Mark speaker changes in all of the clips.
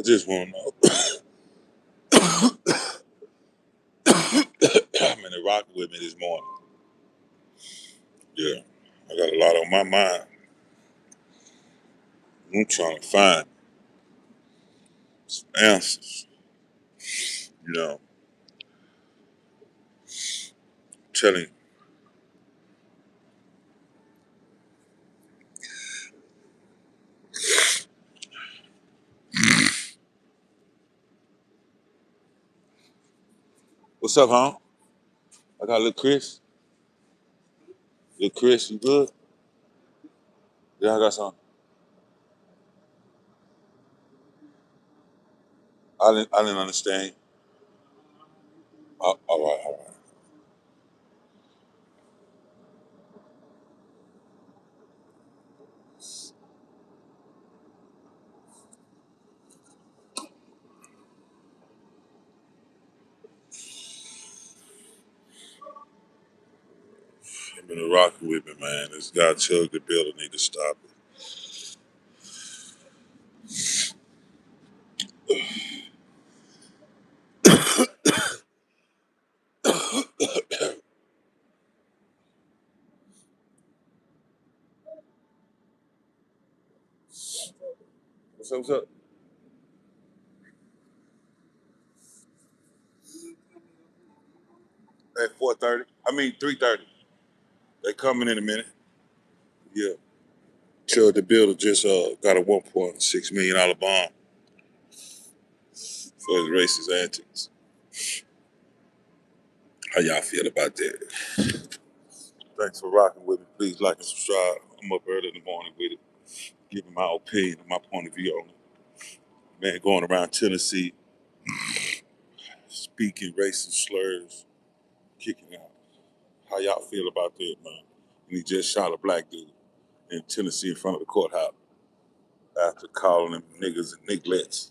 Speaker 1: just want to know. I'm in the rock with me this morning. Yeah, I got a lot on my mind. I'm trying to find some answers. You know, telling you. What's up, huh? I got little Chris. Little Chris, you good? Yeah, I got something. I didn't understand. All right. I'm in the rock with me, man. This guy Chud The Builder need to stop it. What's up? At 4:30. I mean 3:30. They coming in a minute. Yeah. Chud The Builder just got a $1.6 million bond for his racist antics. How y'all feel about that? Thanks for rocking with me. Please like and subscribe. I'm up early in the morning with it, giving my opinion and my point of view on it. Man, going around Tennessee, speaking racist slurs, kicking out. How y'all feel about that, man? And he just shot a black dude in Tennessee in front of the courthouse after calling them niggas and nigglets.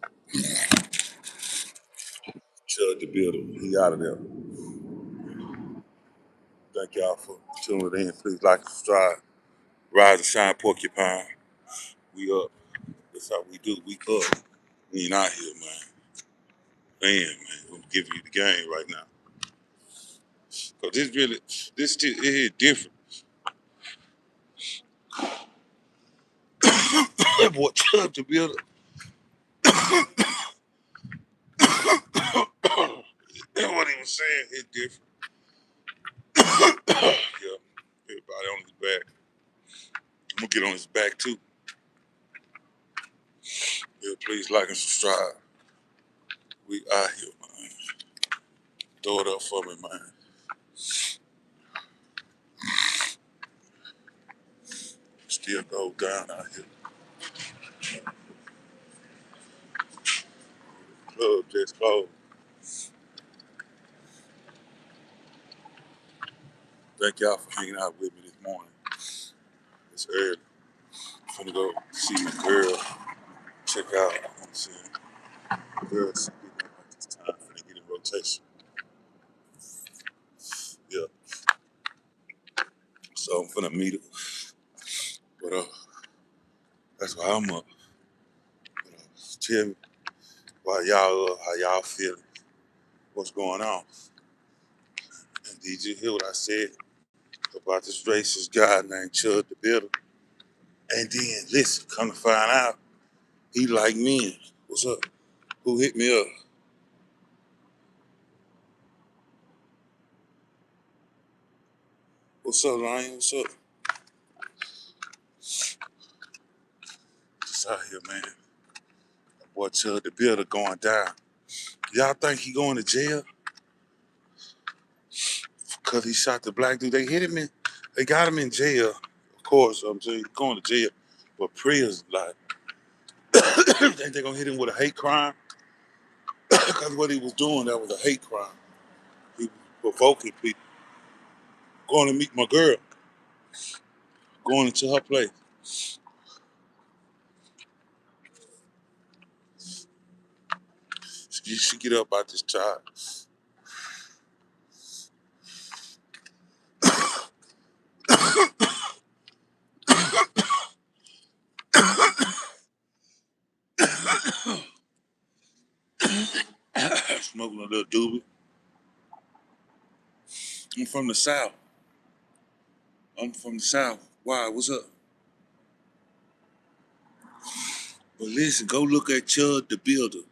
Speaker 1: Chud The Builder, he out of there. Thank y'all for tuning in. Please like and subscribe. Rise and shine, porcupine. We up. That's how we do. We up. We ain't out here, man. Man, I'm giving you the game right now. Cause this still, it is different. Boy, Chud The Builder. That's what he was saying. It's different. Yeah. Everybody on his back. I'm gonna get on his back too. Yeah, please like and subscribe. We out here, man. Throw it up for me, man. Still go down out here. Club just closed. Thank y'all for hanging out with me this morning. It's early. I'm finna go see my girl. Check out. I'm saying, girls getting up at this time. Finna get in rotation. Yeah. So I'm finna meet her. But that's why I'm up. But, tell me why y'all up, how y'all feeling, what's going on. And did you hear what I said about this racist guy named Chud The Builder? And then listen, come to find out, he like men. What's up? Who hit me up? What's up, Lion? What's up? Just out here, man. That boy Chud The Builder going down. Y'all think he going to jail? Because he shot the black dude. They hit him in, they got him in jail. Of course, I'm saying he's going to jail. But prayers, like, think they're going to hit him with a hate crime? Because what he was doing, that was a hate crime. He was provoking people. Going to meet my girl. Going into her place. She get up out this child. Smoking a little doobie. I'm from the South. Why? What's up? But listen, go look at Chud the Builder.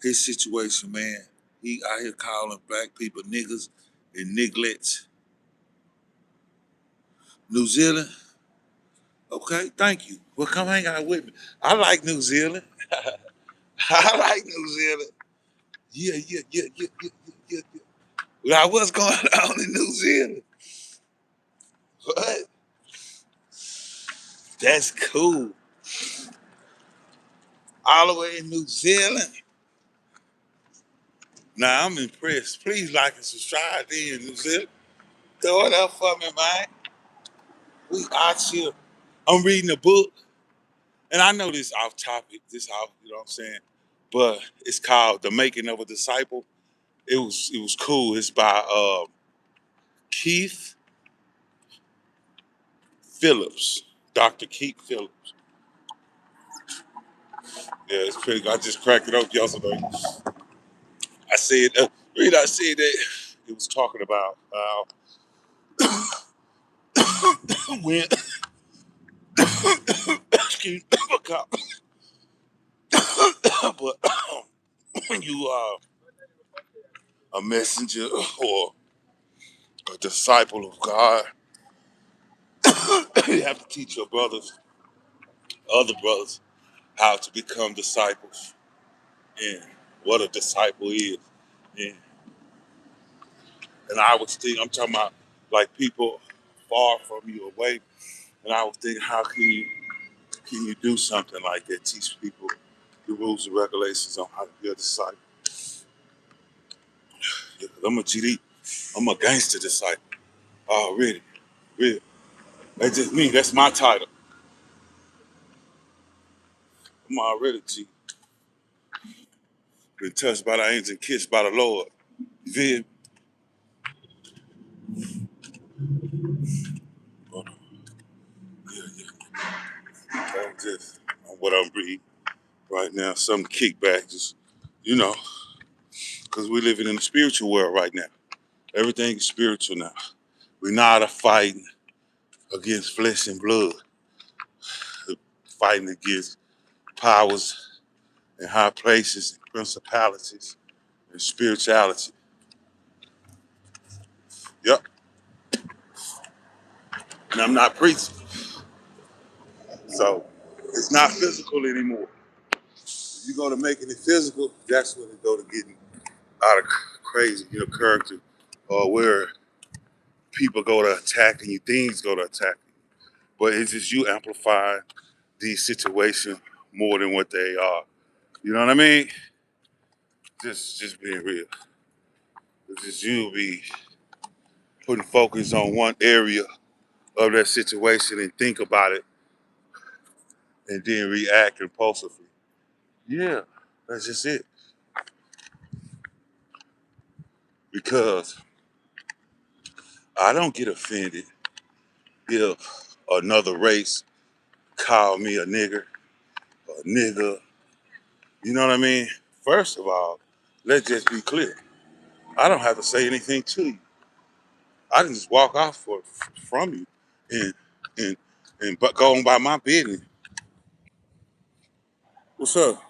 Speaker 1: His situation, man. He out here calling black people niggas and nigglets. New Zealand? Okay, thank you. Well, come hang out with me. I like New Zealand. I like New Zealand. Yeah. Now, what's going on in New Zealand? What? That's cool. All the way in New Zealand. Now, I'm impressed. Please like and subscribe to in New Zealand. Throw it up for me, man. We out here. I'm reading a book, and I know this off topic, you know what I'm saying? But it's called The Making of a Disciple. It was cool. It's by Keith Phillips, Dr. Keith Phillips. Yeah, it's pretty good. I just cracked it open yesterday. I said, I said that it was talking about when, excuse me, but when you are a messenger or a disciple of God, you have to teach your brothers, other brothers, how to become disciples and what a disciple is. And, and I was thinking, I'm talking about like people far from you away, and I was thinking, how can you do something like that? Teach people the rules and regulations on how to be a disciple. Yeah, 'cause I'm a GD. I'm a gangster disciple. Already. Really. That's just me. That's my title. I'm already G. Been touched by the angels and kissed by the Lord. You feel me? Hold on. Yeah. That's just what I'm reading right now. Some kickback, just, you know, because we're living in a spiritual world right now. Everything is spiritual now. We're not fighting against flesh and blood. We're fighting against powers in high places, and principalities, and spirituality. Yep. And I'm not preaching. So it's not physical anymore. If you go to making it physical, that's when it go to getting out of crazy, character, or where people go to attacking you, things go to attacking you. But it's just you amplifying these situations more than what they are. You know what I mean? Just being real. It's just you be putting focus on one area of that situation and think about it and then react impulsively. Yeah, that's just it. Because I don't get offended if another race call me a nigger, a nigga. You know what I mean? First of all, let's just be clear. I don't have to say anything to you. I can just walk off from you and and but go on by my business. What's up?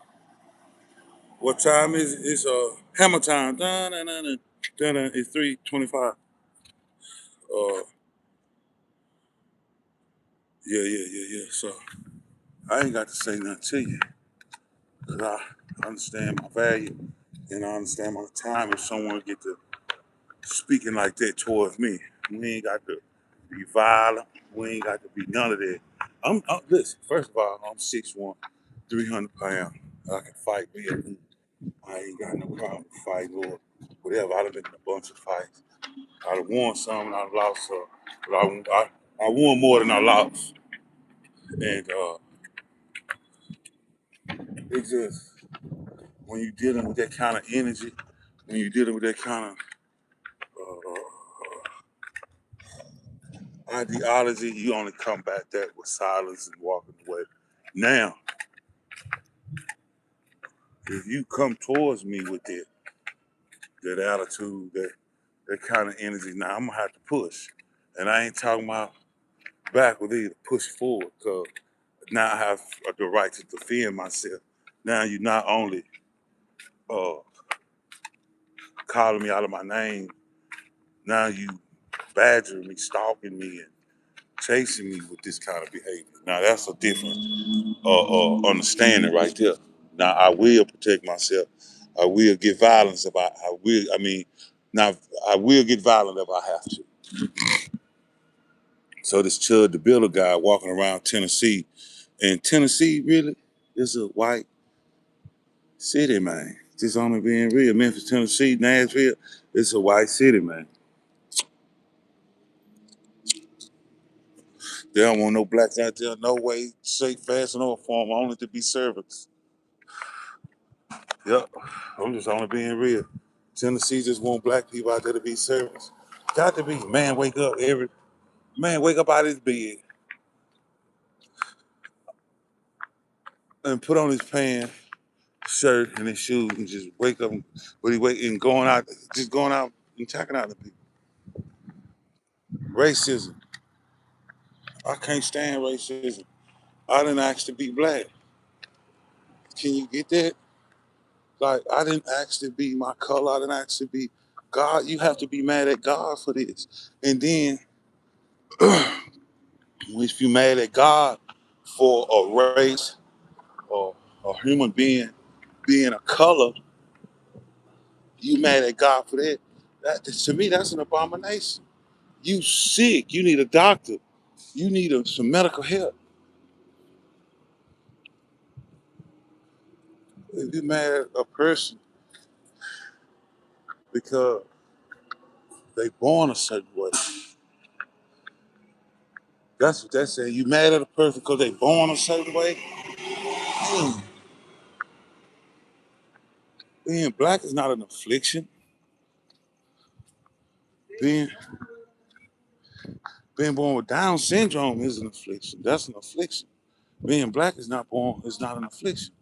Speaker 1: What time is it? It's hammer time. Dun, dun, dun, dun, dun, dun. It's 3:25. Uh yeah. So I ain't got to say nothing to you. Cause I understand my value and I understand my time if someone get to speaking like that towards me. We ain't got to be violent. We ain't got to be none of that. Listen, first of all, I'm 6'1", 300 pounds. I can fight real. I ain't got no problem fighting or whatever. I've been in a bunch of fights. I've won some and I've lost some. But I won more than I lost. And it's just, when you're dealing with that kind of energy, when you're dealing with that kind of ideology, you only combat that with silence and walking away. Now, if you come towards me with that attitude, that kind of energy, now I'm gonna have to push. And I ain't talking about backward either, push forward, because now I have the right to defend myself. Now you not only uh, calling me out of my name, now you badgering me, stalking me, and chasing me with this kind of behavior. Now that's a different understanding right there. Now I will protect myself. I will get violence if now I will get violent if I have to. So this Chud the Builder guy walking around Tennessee, and Tennessee really is a white city, man. Just only being real. Memphis, Tennessee, Nashville, it's a white city, man. They don't want no blacks out there, no way, shape, fashion, or form, only to be servants. Yep, I'm just only being real. Tennessee just want black people out there to be servants. Got to be. Man, wake up out of his bed and put on his pants, shirt, and his shoes and just wake up and going out and attacking out the people. Racism. I can't stand racism. I didn't ask to be black. Can you get that? Like, I didn't ask to be my color. I didn't ask to be God. You have to be mad at God for this. And then, if you mad at God for a race or a human being a color, you mad at God for that. That to me, that's an abomination. You sick. You need a doctor. You need some medical help. If you mad at a person because they born a certain way, that's what that's saying. You mad at a person because they born a certain way. Hmm. Being black is not an affliction. Being being born with Down syndrome is an affliction. That's an affliction. Being black is not an affliction.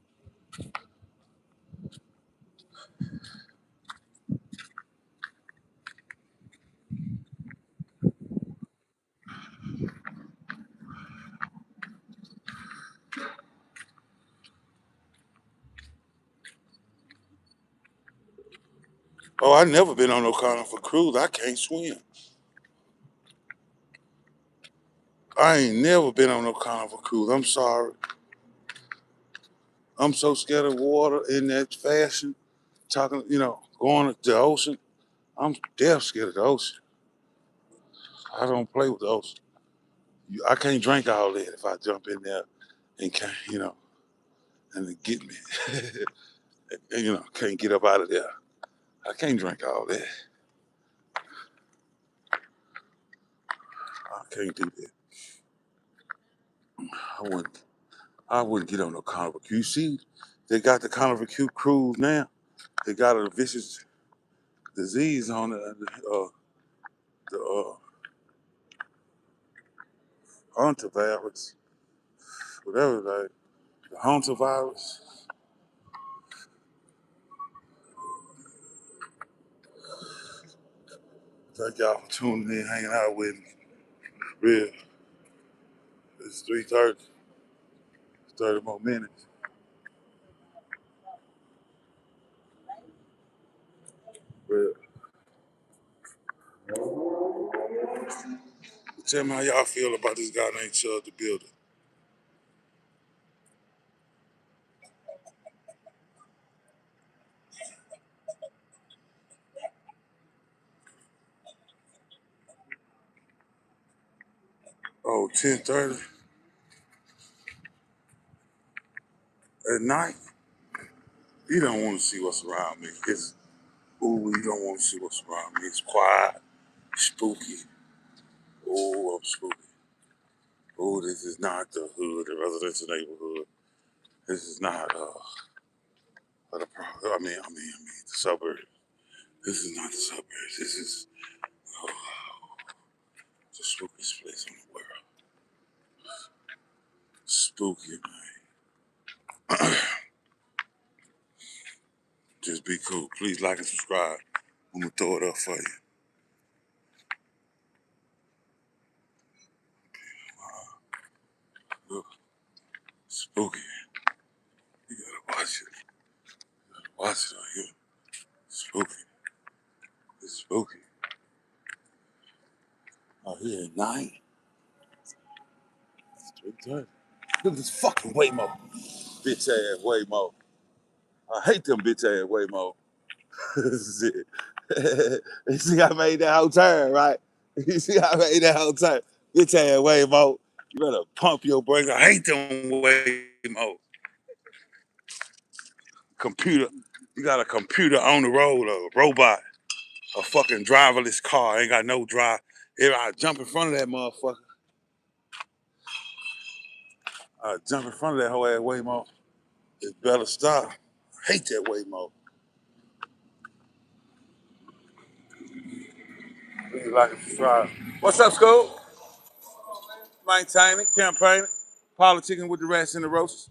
Speaker 1: Oh, I never been on no carnival cruise. I can't swim. I ain't never been on no carnival cruise. I'm sorry. I'm so scared of water in that fashion. Talking, going to the ocean. I'm deaf scared of the ocean. I don't play with the ocean. I can't drink all that if I jump in there and and it get me. And, can't get up out of there. I can't drink all that. I can't do that. I wouldn't. I wouldn't get on no carnival cruise. You see, they got the carnival cruise now. They got a vicious disease on it. The hantavirus, whatever, like the hantavirus. Thank y'all for tuning in, hanging out with me. Real. It's 3:30. 30 more minutes. Real. Tell me how y'all feel about this guy named Chud the Builder. Oh, 10:30 at night. You don't want to see what's around me. You don't want to see what's around me. It's quiet, spooky. Oh, I'm spooky. Oh, this is not the hood, the residential neighborhood. This is not the suburb. This is not the suburbs. This is oh, the spookiest place in the world. Spooky, man. Just be cool. Please like and subscribe. I'm gonna throw it up for you. Look, spooky. You gotta watch it. You gotta watch it on here. Spooky. It's spooky. Out here at night. It's 3:30. Look at this fucking Waymo. Bitch ass Waymo. I hate them bitch ass Waymo. Shit. You see, I made that whole turn, right? You see, I made that whole turn. Bitch ass Waymo. You better pump your brakes. I hate them Waymo. Computer. You got a computer on the road, a robot, a fucking driverless car. Ain't got no drive. If I jump in front of that motherfucker, I jump in front of that whole ass Waymo. It better stop. I hate that Waymo. Really like it to try. What's up, school? Maintaining, campaigning, politicking with the rats and the roaches.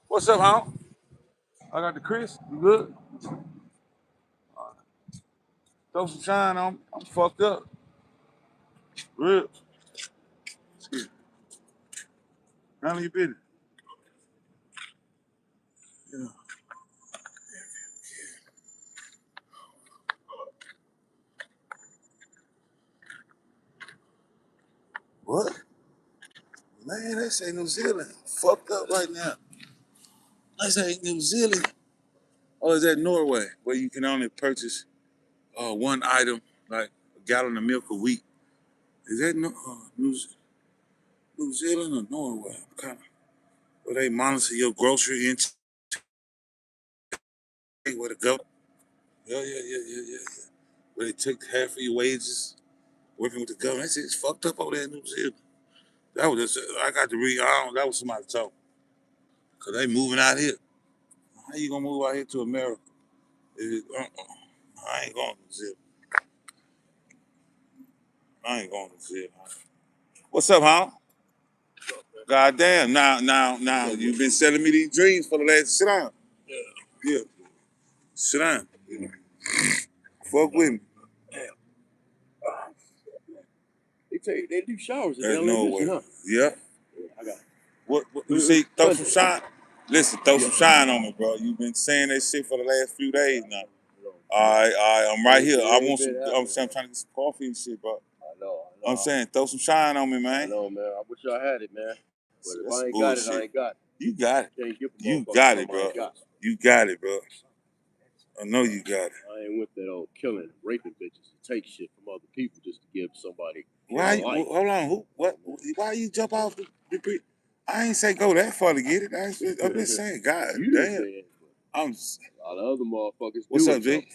Speaker 1: What's up, home? I got the Chris. You good? Throw some shine on me. I'm fucked up. Real. Excuse me. Handle your business. Yeah. What? Man, they say New Zealand fucked up right now. They say New Zealand. Or is that Norway, where you can only purchase one item, like a gallon of milk a week? Is that New Zealand or Norway? Kind of, where they monitor your grocery intake, where the government. Yeah. Where they take half of your wages, working with the government. They say it's fucked up over there in New Zealand. That was just, I got to read. That was somebody talking. Cause they moving out here. How you gonna move out here to America? I ain't going to New Zealand. I ain't going to New Zealand. What's up, huh? Goddamn! Now, you've been selling me these dreams for the last. Sit down. Yeah. Sit down. Fuck with me.
Speaker 2: They do showers in
Speaker 1: There's
Speaker 2: LA
Speaker 1: no
Speaker 2: Vision,
Speaker 1: way.
Speaker 2: huh?
Speaker 1: Yeah.
Speaker 2: I got it.
Speaker 1: What you see? Throw some shine. Listen, throw some shine on me, bro. You've been saying that shit for the last few days now. All right. I'm right here. I want some. I'm trying to get some coffee and shit, bro.
Speaker 2: I know.
Speaker 1: I'm saying, throw some shine on me,
Speaker 2: I
Speaker 1: man.
Speaker 2: know, man. I wish I had it, man. But if
Speaker 1: That's
Speaker 2: I ain't
Speaker 1: bullshit.
Speaker 2: got it, I ain't got it.
Speaker 1: You got it.
Speaker 2: Can't give a
Speaker 1: You
Speaker 2: motherfucker
Speaker 1: got it,
Speaker 2: something I
Speaker 1: bro.
Speaker 2: ain't got.
Speaker 1: You got it, bro. I know you got it.
Speaker 2: I ain't with that old killing, raping bitches to take shit from other people just to give somebody
Speaker 1: Why?
Speaker 2: a life.
Speaker 1: Hold on. Who? What? Why you jump off the? I ain't say go that far to get it. I'm just saying, God
Speaker 2: You
Speaker 1: damn.
Speaker 2: didn't say it, but
Speaker 1: I'm.
Speaker 2: a lot of other motherfuckers
Speaker 1: What's
Speaker 2: do
Speaker 1: up,
Speaker 2: it.
Speaker 1: G?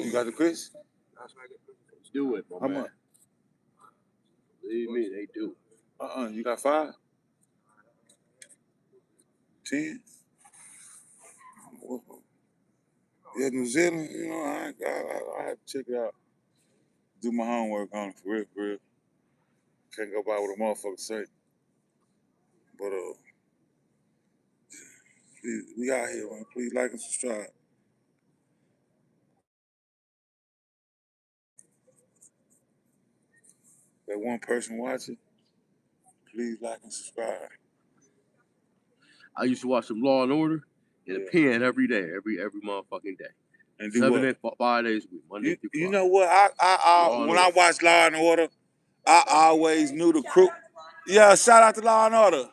Speaker 1: You got the Chris?
Speaker 2: Let's do it, my
Speaker 1: How
Speaker 2: man.
Speaker 1: much?
Speaker 2: Believe me, they do.
Speaker 1: You got 5? 10? Yeah, New Zealand. You know, I have to check it out. Do my homework on it for real. Can't go by what a motherfucker say. But please, we out here, man. Please like and subscribe. That one person watching, please like and subscribe.
Speaker 2: I used to watch some Law and Order in a pen every day, every motherfucking day.
Speaker 1: And do what?
Speaker 2: 5 days a week, Monday through Friday.
Speaker 1: You know what? When I watch Law and Order, I always knew the crew. Yeah, shout out to Law and Order.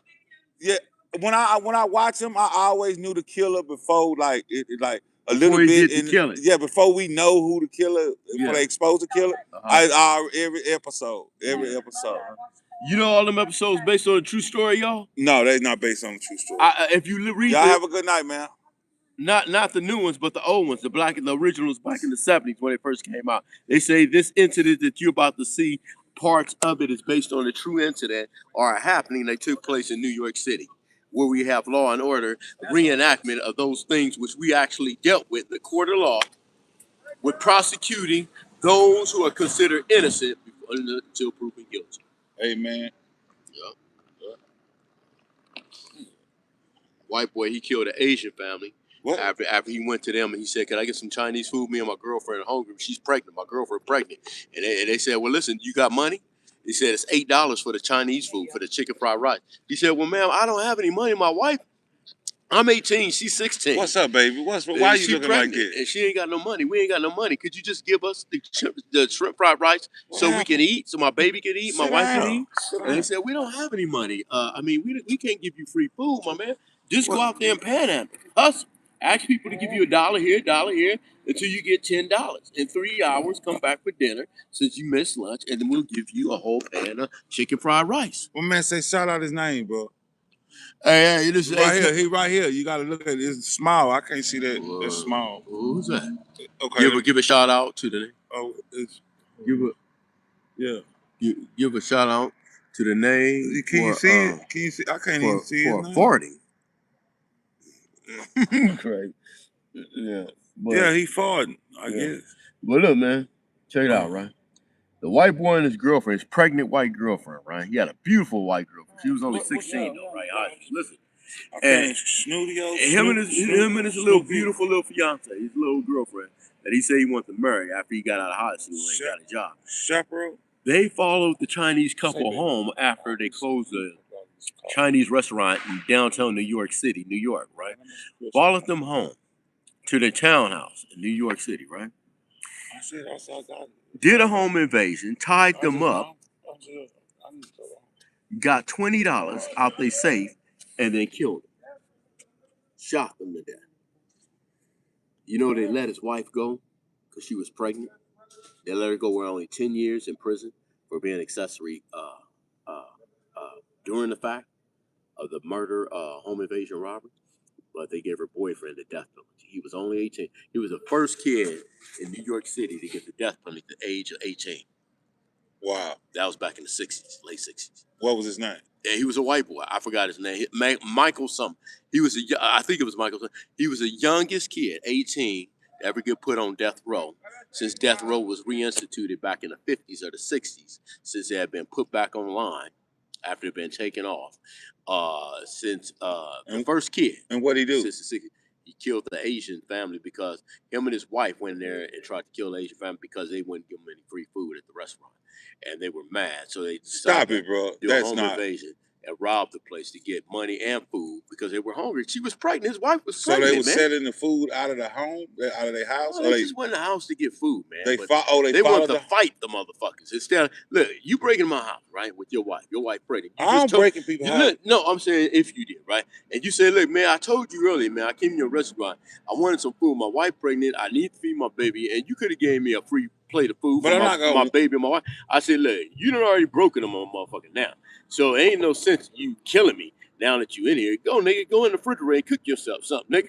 Speaker 1: Yeah, when I watch him, I always knew the killer before, like like a
Speaker 2: before
Speaker 1: little
Speaker 2: he
Speaker 1: bit.
Speaker 2: did the killing.
Speaker 1: Yeah, before we know who the killer, before they expose the killer. Every episode.
Speaker 2: You know all them episodes based on a true story, y'all?
Speaker 1: No, they're not based on a true story.
Speaker 2: If you read,
Speaker 1: y'all have a good night, man.
Speaker 2: Not the new ones, but the old ones, the originals back in the 70s when they first came out. They say this incident that you're about to see, parts of it is based on a true incident or a happening that took place in New York City, where we have Law and Order reenactment of those things which we actually dealt with in the court of law, with prosecuting those who are considered innocent until proven guilty.
Speaker 1: Amen.
Speaker 2: White boy, he killed an Asian family.
Speaker 1: What?
Speaker 2: After he went to them and he said, "Can I get some Chinese food? Me and my girlfriend are hungry. She's pregnant. My girlfriend pregnant." And they said, "Well, listen, you got money?" He said, "It's $8 for the Chinese food for the chicken fried rice." He said, "Well, ma'am, I don't have any money. My wife, I'm 18, she's 16.
Speaker 1: What's up, baby? Why you looking like this?
Speaker 2: And she ain't got no money. We ain't got no money. Could you just give us the shrimp fried rice so we can eat, so my baby can eat, my wife can eat?" And they said, "We don't have any money. I mean, we can't give you free food, my man. Just go out there and panhandle. Hustle. Ask people to give you $1 here, $1 here, until you get $10. In 3 hours, come back for dinner since you missed lunch, and then we'll give you a whole pan of chicken fried rice."
Speaker 1: Well, man, say shout out his name, bro.
Speaker 2: Hey, it is
Speaker 1: Right here. He right here. You gotta look at it. It's small. I can't see that. It's small.
Speaker 2: Who's that?
Speaker 1: Okay.
Speaker 2: Give a shout out to the name.
Speaker 1: Oh, it's
Speaker 2: Give a shout out to the name.
Speaker 1: Can you see it? Can you see? I can't even see it.
Speaker 2: For farting. Crazy. Yeah. But,
Speaker 1: yeah, he farting. I guess.
Speaker 2: But look, man, check it out, right? The white boy and his girlfriend, his pregnant white girlfriend, right? He had a beautiful white girlfriend. She was only 16 though, right? All right, listen. And him and his little beautiful little fiance, his little girlfriend, that he said he wanted to marry after he got out of high school and got a job.
Speaker 1: Chaperone.
Speaker 2: They followed the Chinese couple home after they closed the Chinese restaurant in downtown New York City, New York, right? Followed them home to their townhouse in New York City, right? Did a home invasion, tied them up, got $20 out their safe, and then killed them. Shot them to death. You know, they let his wife go because she was pregnant. They let her go with only 10 years in prison for being accessory during the fact of the murder, home invasion robbery. But they gave her boyfriend the death penalty. He was only 18. He was the first kid in New York City to get the death penalty at the age of 18.
Speaker 1: Wow.
Speaker 2: That was back in the 60s, late 60s.
Speaker 1: What was his name?
Speaker 2: Yeah, he was a white boy. I forgot his name. Michael something. I think it was Michael something. He was the youngest kid, 18, to ever get put on death row since death row was reinstituted back in the 50s or the 60s, since it had been put back online after it had been taken off. Since the first kid.
Speaker 1: And what did he do?
Speaker 2: Since the 60s. He killed the Asian family because him and his wife went there and tried to kill the Asian family because they wouldn't give them any free food at the restaurant. And they were mad, so they decided
Speaker 1: bro.
Speaker 2: to do a home invasion and rob the place to get money and food because they were hungry. She was pregnant. His wife was pregnant.
Speaker 1: So they were selling the food out of the home, out of their house?
Speaker 2: Well, they just went in the house to get food, man.
Speaker 1: They wanted
Speaker 2: to fight the motherfuckers. Instead, look, you breaking my house, right, with your wife pregnant.
Speaker 1: I'm breaking people's house.
Speaker 2: No, I'm saying if you did, right? And you said, look, man, I told you earlier, man, I came to your restaurant. I wanted some food. My wife pregnant. I need to feed my baby. And you could have gave me a free plate of food for my baby and my wife. I said, look, you done already broken them on motherfucker now. So it ain't no sense you killing me now that you in here. Go, nigga, go in the refrigerator and cook yourself something, nigga.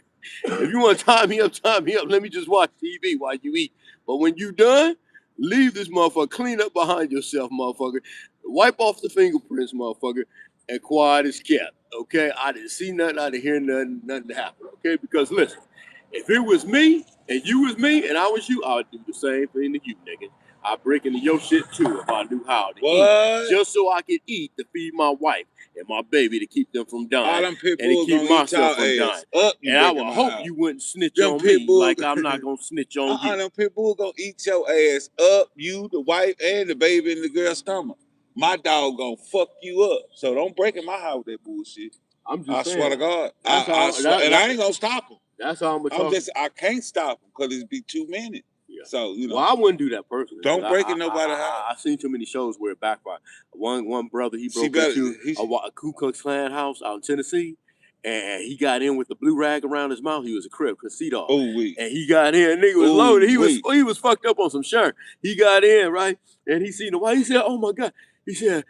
Speaker 2: If you want to tie me up, tie me up. Let me just watch TV while you eat. But when you done, leave this motherfucker. Clean up behind yourself, motherfucker. Wipe off the fingerprints, motherfucker. And quiet as kept, okay? I didn't see nothing. I didn't hear nothing happen, okay? Because listen, if it was me and you was me and I was you, I would do the same thing to you, nigga. I'd break into your shit too if I knew how to eat. Just so I could eat to feed my wife and my baby to keep them from dying. And to keep myself from dying. And I would hope you wouldn't snitch on me like I'm not going to snitch on you.
Speaker 1: Them pit bulls going to eat your ass up, you, the wife, and the baby in the girl's stomach. My dog going to fuck you up. So don't break in my house with that bullshit. I swear to God. And I ain't going to stop him.
Speaker 2: That's how I'm going to talk.
Speaker 1: I can't stop him because it'd be 2 minutes. Yeah. So, you know.
Speaker 2: Well, I wouldn't do that personally.
Speaker 1: Don't break in nobody's house.
Speaker 2: I've seen too many shows where it backfired. One brother, he broke into a Ku Klux Klan house out in Tennessee, and he got in with the blue rag around his mouth. He was a Crip, Casito. And he got in, and nigga was loaded. He was fucked up on some shirt. He got in, right? And he seen the white. He said, oh my God. He said,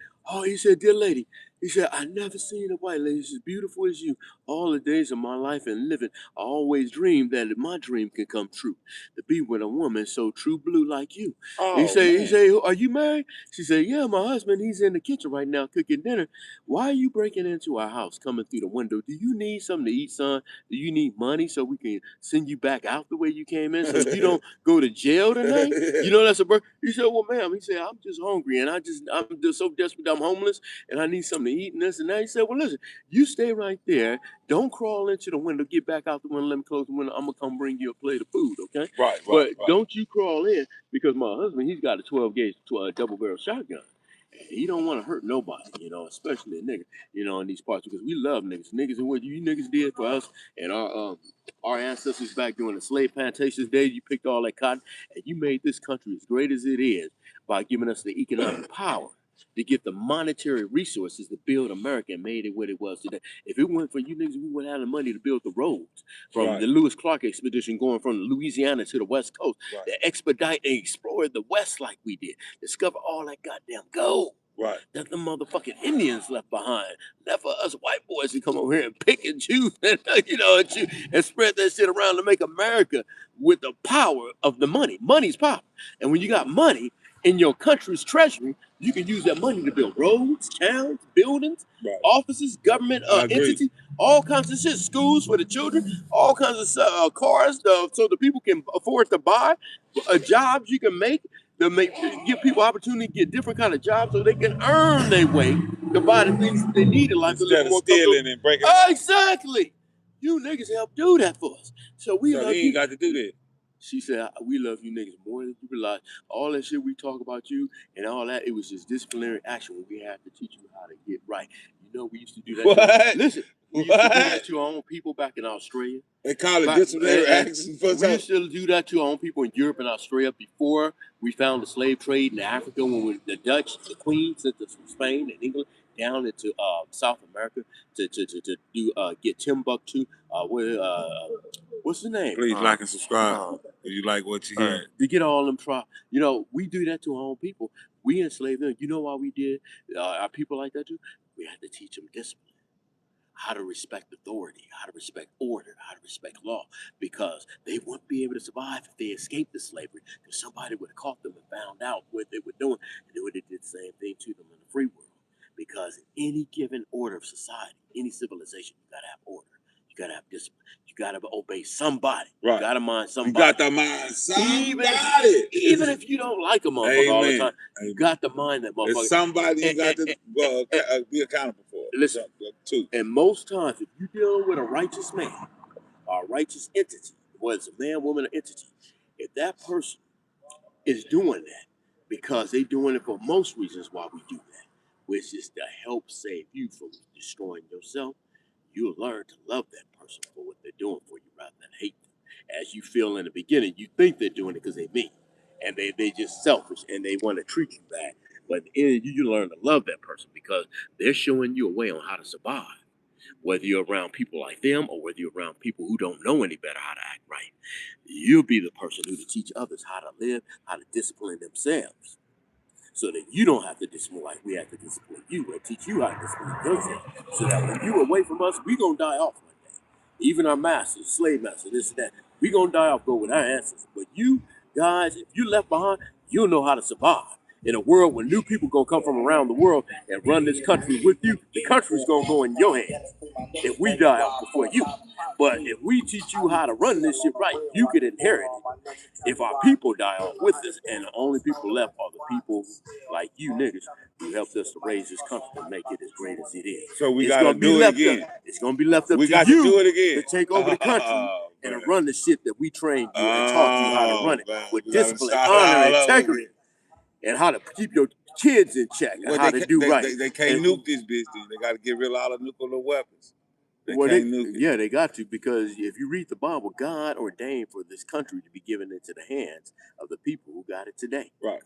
Speaker 2: dear lady. He said, I never seen a white lady as beautiful as you. All the days of my life and living, I always dreamed that my dream can come true. To be with a woman so true blue like you. He said, are you married? She said, yeah, my husband, he's in the kitchen right now cooking dinner. Why are you breaking into our house, coming through the window? Do you need something to eat, son? Do you need money so we can send you back out the way you came in so you don't go to jail tonight? You know that's a bird. He said, well, ma'am, he said, I'm just hungry and I'm just so desperate. I'm homeless and I need something to eat and this and that. He said, well, listen, you stay right there. Don't crawl into the window, get back out the window, let me close the window. I'm gonna come bring you a plate of food, okay?
Speaker 1: Right.
Speaker 2: But don't you crawl in, because my husband, he's got a 12 gauge double barrel shotgun. He don't want to hurt nobody, especially a nigga, in these parts, because we love niggas. Niggas and what you niggas did for us and our ancestors back during the slave plantations days. You picked all that cotton and you made this country as great as it is by giving us the economic power to get the monetary resources to build America and made it what it was today. If it weren't for you niggas, we wouldn't have the money to build the roads from the Lewis Clark expedition going from Louisiana to the West Coast, to expedite and explore the West like we did, discover all that goddamn gold that the motherfucking Indians left behind. Left for us white boys to come over here and pick and choose and, and spread that shit around to make America with the power of the money. Money's power. And when you got money in your country's treasury, you can use that money to build roads, towns, buildings, offices, government entities, all kinds of shit, schools for the children, all kinds of cars so the people can afford to buy, jobs you can make to give people opportunity to get different kind of jobs so they can earn their way to buy the things that they need in life.
Speaker 1: Instead of stealing and breaking.
Speaker 2: Exactly. You niggas help do that for us. So we
Speaker 1: he ain't got to do that.
Speaker 2: She said, we love you niggas more than you realize. All that shit we talk about you and all that, it was just disciplinary action when we had to teach you how to get right. We used to do that.
Speaker 1: What?
Speaker 2: Listen, we used to do that to our own people back in Australia.
Speaker 1: They call it disciplinary action.
Speaker 2: We used to do that to our own people in Europe and Australia before we found the slave trade in Africa, when the Dutch, the Queen sent us from Spain and England down into South America to do get Timbuktu. What's the name?
Speaker 1: Please like and subscribe if you like what you hear.
Speaker 2: To get all them we do that to our own people. We enslaved them. You know why we did our people like that too? We had to teach them discipline, how to respect authority, how to respect order, how to respect law, because they wouldn't be able to survive if they escaped the slavery, because somebody would have caught them and found out what they were doing, and they would have did the same thing to them in the free world. Because in any given order of society, any civilization, you gotta have order, you gotta have discipline, you gotta obey somebody, you gotta mind somebody.
Speaker 1: You got to mind somebody.
Speaker 2: Even if you don't like a motherfucker all the time, you got to mind that motherfucker.
Speaker 1: It's somebody you got to be accountable for.
Speaker 2: Listen, and most times, if you're dealing with a righteous man or a righteous entity, whether it's a man, woman, or entity, if that person is doing that because they're doing it for most reasons why we do that, which is to help save you from destroying yourself, you'll learn to love that person for what they're doing for you rather than hate them. As you feel in the beginning, you think they're doing it because they mean, and they just selfish and they want to treat you bad. But in the end, you learn to love that person because they're showing you a way on how to survive. Whether you're around people like them or whether you're around people who don't know any better how to act right, you'll be the person who to teach others how to live, how to discipline themselves, so that you don't have to discipline like we have to discipline you, and teach you how to discipline yourself, so that when you away from us, we gonna die off one day. Even our masters, slave masters, this and that, we gonna die off, go with our ancestors. But you guys, if you left behind, you'll know how to survive. In a world where new people gonna come from around the world and run this country with you, the country's gonna go in your hands if we die off before you. But if we teach you how to run this shit right, you could inherit it. If our people die off with us, and the only people left are the people like you niggas who helped us to raise this country and make it as great as it is.
Speaker 1: So we gotta do it again.
Speaker 2: It's gonna be left up to you
Speaker 1: to do it again.
Speaker 2: to take over the country and to run the shit that we trained you and taught you how to run it with discipline, honor, integrity, and how to keep your kids in check and how to do right.
Speaker 1: They can't nuke this bitch. They got to get rid of all the nuclear weapons. They can't nuke it.
Speaker 2: Yeah, they got to, because if you read the Bible, God ordained for this country to be given into the hands of the people who got it today.
Speaker 1: Right.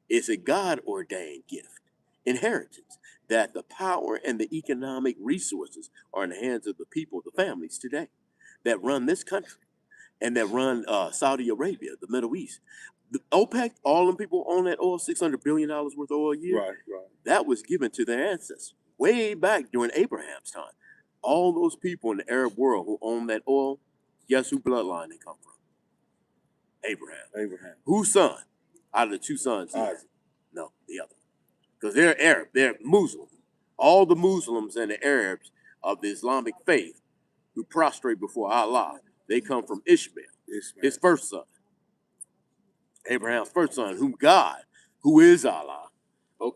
Speaker 2: It's a God-ordained gift, inheritance, that the power and the economic resources are in the hands of the people, the families today, that run this country and that run Saudi Arabia, the Middle East. The OPEC, all them people own that oil, $600 billion worth of oil a year.
Speaker 1: Right.
Speaker 2: That was given to their ancestors way back during Abraham's time. All those people in the Arab world who own that oil, guess who bloodline they come from? Abraham. Whose son? Out of the two sons?
Speaker 1: Isaac.
Speaker 2: No, the other. Because they're Arab, they're Muslim. All the Muslims and the Arabs of the Islamic faith who prostrate before Allah, they come from Ishmael, his first son. Abraham's first son, whom God, who is Allah,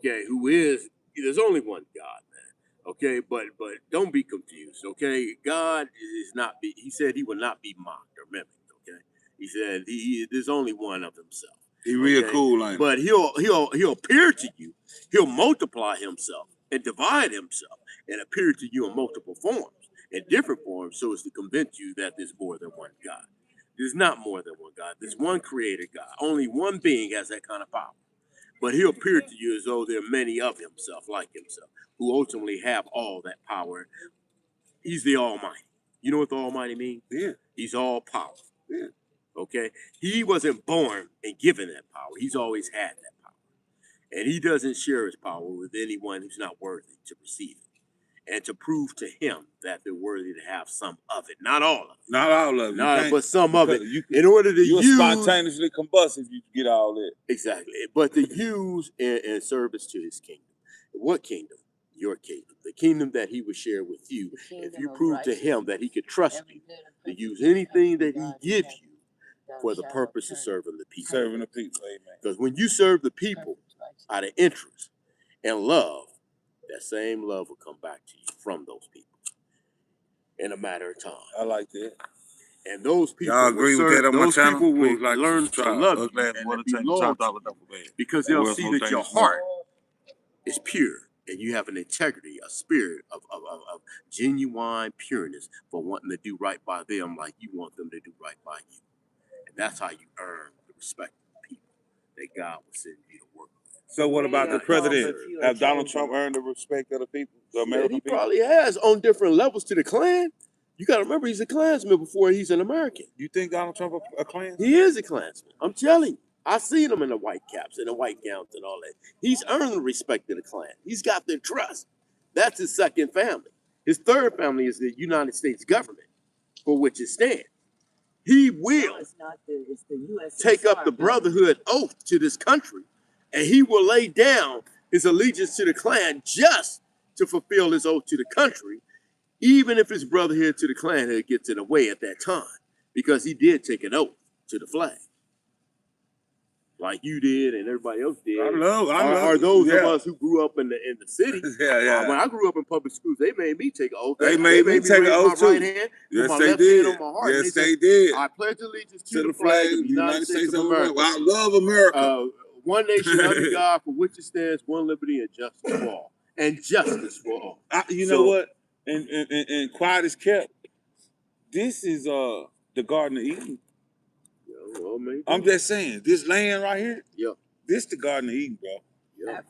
Speaker 2: there's only one God, man. Okay, but don't be confused. Okay, God is not. He said he will not be mocked or mimicked. Okay, he said there's only one of himself.
Speaker 1: He real cool, ain't he?
Speaker 2: But he'll appear to you. He'll multiply himself and divide himself and appear to you in multiple forms, in different forms, so as to convince you that there's more than one God. There's not more than one God. There's one creator God. Only one being has that kind of power. But he'll appear to you as though there are many of himself, like himself, who ultimately have all that power. He's the Almighty. You know what the Almighty means?
Speaker 1: Yeah.
Speaker 2: He's all powerful.
Speaker 1: Yeah.
Speaker 2: Okay? He wasn't born and given that power. He's always had that power. And he doesn't share his power with anyone who's not worthy to receive it. And to prove to him that they're worthy to have some of it. Not all of it.
Speaker 1: Not all of it.
Speaker 2: But some of it. In order to
Speaker 1: you'll
Speaker 2: use...
Speaker 1: spontaneously combust if you get all that.
Speaker 2: Exactly. But to use in service to his kingdom. What kingdom? Your kingdom. The kingdom that he would share with you if you prove to him that he could trust you to use anything that he gives you for the purpose of serving the people.
Speaker 1: Serving the people, amen.
Speaker 2: Because when you serve the people out of interest and love, that same love will come back to you from those people in a matter of time.
Speaker 1: I like that.
Speaker 2: And those people
Speaker 1: y'all agree with that on my channel?
Speaker 2: People will
Speaker 1: like
Speaker 2: learn to love you and be loyal to you because they'll see that your heart is pure and you have an integrity, a spirit of genuine pureness for wanting to do right by them like you want them to do right by you. And that's how you earn the respect of the people that God will send you to work with.
Speaker 1: So what about the president? Have Donald Trump earned the respect of the people, the American people?
Speaker 2: He probably has on different levels to the Klan. You got to remember, he's a Klansman before he's an American.
Speaker 1: You think Donald Trump a Klansman?
Speaker 2: He is a Klansman. I'm telling you. I seen him in the white caps and the white gowns and all that. He's earned the respect of the Klan. He's got their trust. That's his second family. His third family is the United States government, for which it stands. He will take up the brotherhood oath to this country, and he will lay down his allegiance to the Klan just to fulfill his oath to the country, even if his brotherhood to the Klanhood gets in the way at that time, because he did take an oath to the flag. Like you did and everybody else did.
Speaker 1: I love
Speaker 2: are those of us who grew up in the city.
Speaker 1: Yeah.
Speaker 2: When I grew up in public schools, they made me take an oath.
Speaker 1: They made me take an oath too.
Speaker 2: Right hand,
Speaker 1: yes,
Speaker 2: my
Speaker 1: they
Speaker 2: left
Speaker 1: did.
Speaker 2: hand on my heart.
Speaker 1: Yes, they did.
Speaker 2: I pledge allegiance to the flag of the United States of America.
Speaker 1: Well, I love America.
Speaker 2: One nation under God, for which it stands, one liberty and justice for all. And justice for all.
Speaker 1: You know what? And quiet is kept. This is the Garden of Eden.
Speaker 2: Well,
Speaker 1: I'm just saying, this land right here,
Speaker 2: yeah,
Speaker 1: this the Garden of Eden, bro.
Speaker 2: Yeah.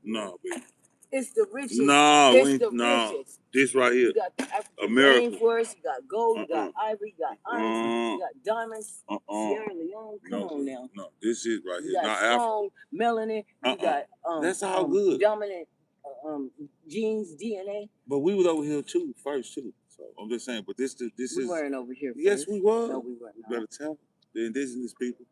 Speaker 1: No, baby.
Speaker 3: It's the richest.
Speaker 1: Richest. This right here.
Speaker 3: You got the African
Speaker 1: America.
Speaker 3: rainforest, you got gold, you got ivory, you got iron, you got diamonds. Sierra Leone, come on now.
Speaker 1: No, this is right here.
Speaker 3: You got strong melanin, you got
Speaker 1: that's all good.
Speaker 3: Dominant genes, DNA.
Speaker 1: But we was over here too, first too. So I'm just saying, but this
Speaker 3: we
Speaker 1: is.
Speaker 3: weren't over here first.
Speaker 1: Yes, we were.
Speaker 3: No, we weren't.
Speaker 1: You better tell the indigenous people,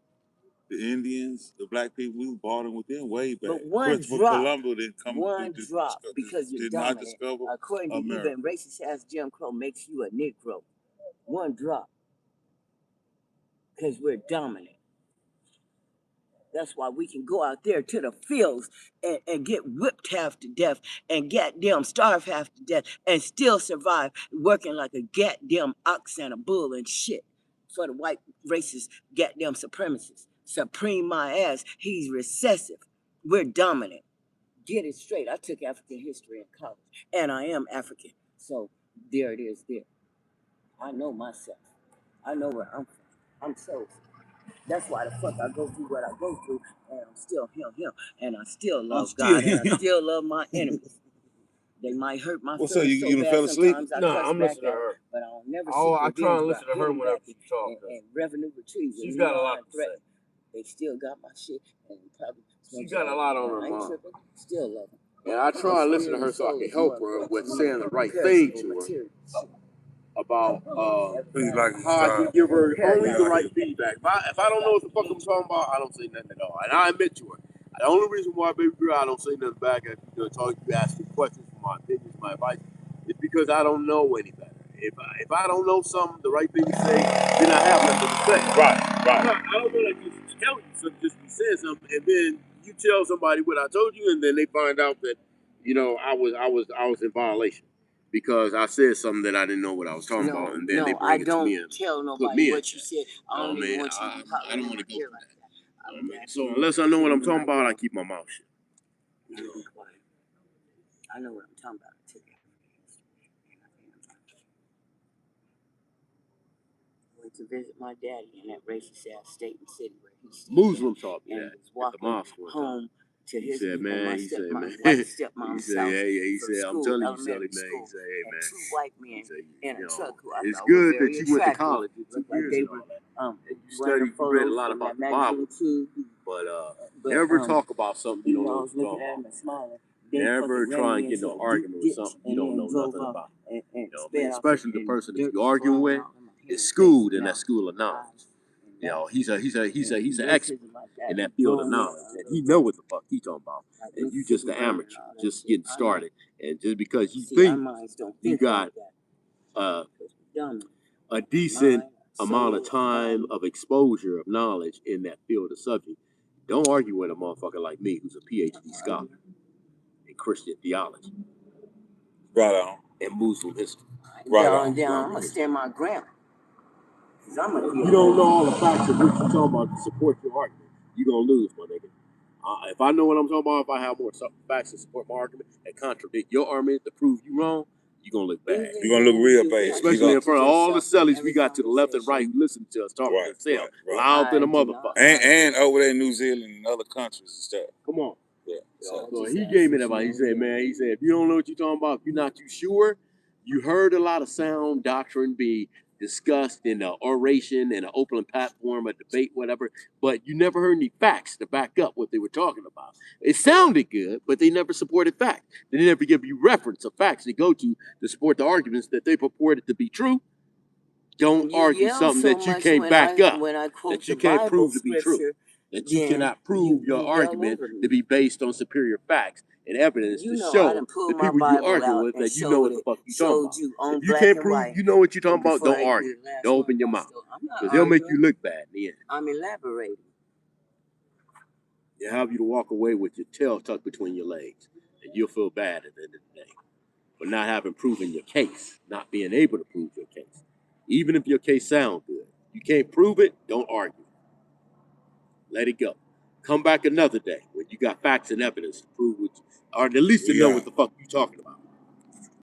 Speaker 1: the Indians, the black people. We were bartering with them way back.
Speaker 3: But one
Speaker 1: Columbus didn't come.
Speaker 3: Drop because you're dominant. According to even racist ass Jim Crow makes you a Negro. One drop. Because we're dominant. That's why we can go out there to the fields and get whipped half to death and goddamn starve half to death and still survive working like a goddamn ox and a bull and shit for the white racist goddamn supremacists. Supreme my ass. He's recessive. We're dominant. Get it straight. I took African history in college and I am African. So there it is there. I know myself. I know where I'm from. I'm so. That's why the fuck I go through what I go through, and I'm still him, and I still love God, and I still love my enemies. They might hurt my feelings
Speaker 1: so you
Speaker 3: bad
Speaker 1: fell asleep?
Speaker 3: No,
Speaker 2: I'm listening to her.
Speaker 3: But I'll never
Speaker 2: I try and listen to her whenever she talks.
Speaker 3: And revenue retrieval.
Speaker 2: She's got a lot to say.
Speaker 3: They still got my shit, and probably...
Speaker 2: She got a lot on her mind.
Speaker 3: Still love her.
Speaker 2: And I try and listen to her so I can help her with saying the right thing to her. About how I can give her only the right feedback. If I don't know what the fuck I'm talking about, I don't say nothing at all. And I admit to her. The only reason why, baby girl, I don't say nothing back after you ask me questions for my opinions, my advice, is because I don't know any better. If I don't know something, the right thing to say, then I have nothing to say. Right. I don't want to just tell you something, just be saying something, and then you tell somebody what I told you, and then they find out that you know, I was in violation because I said something that I didn't know what I was talking about, and then they bring it to me and
Speaker 3: tell
Speaker 2: put me in
Speaker 3: what you
Speaker 2: check.
Speaker 3: said. I
Speaker 2: Oh
Speaker 3: don't even
Speaker 2: man,
Speaker 3: want you to pop
Speaker 2: I don't
Speaker 3: right
Speaker 2: want to
Speaker 3: in
Speaker 2: go
Speaker 3: here
Speaker 2: through
Speaker 3: like
Speaker 2: that.
Speaker 3: that.
Speaker 2: So unless I know what I'm talking about, I keep my mouth shut.
Speaker 3: You know, quiet. I know what I'm talking about. Too. Went to visit my daddy in that racist ass state and city where he stayed.
Speaker 2: Muslim taught me
Speaker 3: and
Speaker 2: that
Speaker 3: was
Speaker 2: at the
Speaker 3: walking
Speaker 2: mosque one time.
Speaker 3: home to
Speaker 2: He
Speaker 3: his
Speaker 2: said,
Speaker 3: people,
Speaker 2: man,
Speaker 3: my
Speaker 2: he said, man,
Speaker 3: white
Speaker 2: he
Speaker 3: stepmom's
Speaker 2: said,
Speaker 3: house
Speaker 2: yeah, he
Speaker 3: from
Speaker 2: said, I'm
Speaker 3: school,
Speaker 2: telling you,
Speaker 3: elementary
Speaker 2: Sully, man, he
Speaker 3: school,
Speaker 2: said, hey,
Speaker 3: and
Speaker 2: man,
Speaker 3: two white men
Speaker 2: he said,
Speaker 3: in
Speaker 2: you
Speaker 3: a
Speaker 2: know,
Speaker 3: truck who I
Speaker 2: it's
Speaker 3: thought were
Speaker 2: good
Speaker 3: very
Speaker 2: that you went to
Speaker 3: attractive.
Speaker 2: college for 2
Speaker 3: Looked like
Speaker 2: years
Speaker 3: they
Speaker 2: and
Speaker 3: were
Speaker 2: all that, and you
Speaker 3: wearing
Speaker 2: studied, you read a
Speaker 3: photos
Speaker 2: lot
Speaker 3: from
Speaker 2: about
Speaker 3: that
Speaker 2: the Bible,
Speaker 3: magazine too.
Speaker 2: but never talk about something you
Speaker 3: You
Speaker 2: don't
Speaker 3: know,
Speaker 2: know
Speaker 3: I
Speaker 2: what
Speaker 3: was
Speaker 2: you're
Speaker 3: looking
Speaker 2: talking
Speaker 3: at him
Speaker 2: about.
Speaker 3: and smiling.
Speaker 2: Never try and get
Speaker 3: into
Speaker 2: no
Speaker 3: a
Speaker 2: argument with
Speaker 3: ditch
Speaker 2: something
Speaker 3: and
Speaker 2: you don't
Speaker 3: then
Speaker 2: know
Speaker 3: drove
Speaker 2: nothing
Speaker 3: up
Speaker 2: about.
Speaker 3: and
Speaker 2: You know,
Speaker 3: sped off
Speaker 2: especially the
Speaker 3: in
Speaker 2: person that
Speaker 3: dirt
Speaker 2: you're arguing
Speaker 3: flying
Speaker 2: with
Speaker 3: all in my
Speaker 2: is
Speaker 3: face.
Speaker 2: schooled in that
Speaker 3: Now,
Speaker 2: school of knowledge. You know, he's an expert
Speaker 3: like
Speaker 2: in that
Speaker 3: He
Speaker 2: field of
Speaker 3: blowing me
Speaker 2: knowledge, and he know what the fuck he talking about,
Speaker 3: like
Speaker 2: and you just
Speaker 3: Mississippi
Speaker 2: an
Speaker 3: burning
Speaker 2: amateur,
Speaker 3: all that
Speaker 2: just
Speaker 3: shit.
Speaker 2: getting
Speaker 3: I know.
Speaker 2: started, and just because you
Speaker 3: See, our
Speaker 2: think
Speaker 3: minds don't
Speaker 2: you
Speaker 3: think
Speaker 2: got
Speaker 3: like that. Dumb.
Speaker 2: a decent
Speaker 3: Mind,
Speaker 2: amount of
Speaker 3: soul,
Speaker 2: time
Speaker 3: body.
Speaker 2: of exposure of knowledge in that field of subject, don't argue with a motherfucker like me who's a PhD scholar in Christian theology
Speaker 1: Right on.
Speaker 2: and Muslim history.
Speaker 1: Right on.
Speaker 3: Down. I'm gonna stand my ground. Cause I'm a
Speaker 2: You don't know all the facts of what you're talking about to support your argument, you're gonna lose, my nigga. If I know what I'm talking about, if I have more facts to support my argument and contradict your argument to prove you wrong, you're gonna look bad.
Speaker 1: You're gonna look real bad.
Speaker 2: Especially in front of all the sellies we got to the left and right who listen to us talking
Speaker 1: Right,
Speaker 2: to themselves,
Speaker 1: right.
Speaker 2: loud than a motherfucker.
Speaker 1: And over there in New Zealand and other countries and stuff.
Speaker 2: Come on.
Speaker 1: Yeah.
Speaker 2: So he gave me that advice. He said, man, he said, if you don't know what you're talking about, if you're not too sure, you heard a lot of sound doctrine be discussed in the oration and an open platform, a debate, whatever, but you never heard any facts to back up what they were talking about. It sounded good, but they never supported facts. They never give you reference of facts to go to support the arguments that they purported to be true. Don't argue something that you can't back up, that you can't prove to be true, that you cannot prove your argument to be based on superior facts and evidence to show the people you argue with that you know what the fuck you talking about. If you can't prove you know what you're talking about, don't argue. Don't open your mouth. Because they'll make you look bad in the end.
Speaker 3: I'm elaborating.
Speaker 2: They'll have you to walk away with your tail tucked between your legs. And you'll feel bad at the end of the day for not having proven your case, not being able to prove your case. Even if your case sounds good, you can't prove it, don't argue. Let it go. Come back another day when you got facts and evidence to prove what or at least to know what the fuck you talking about.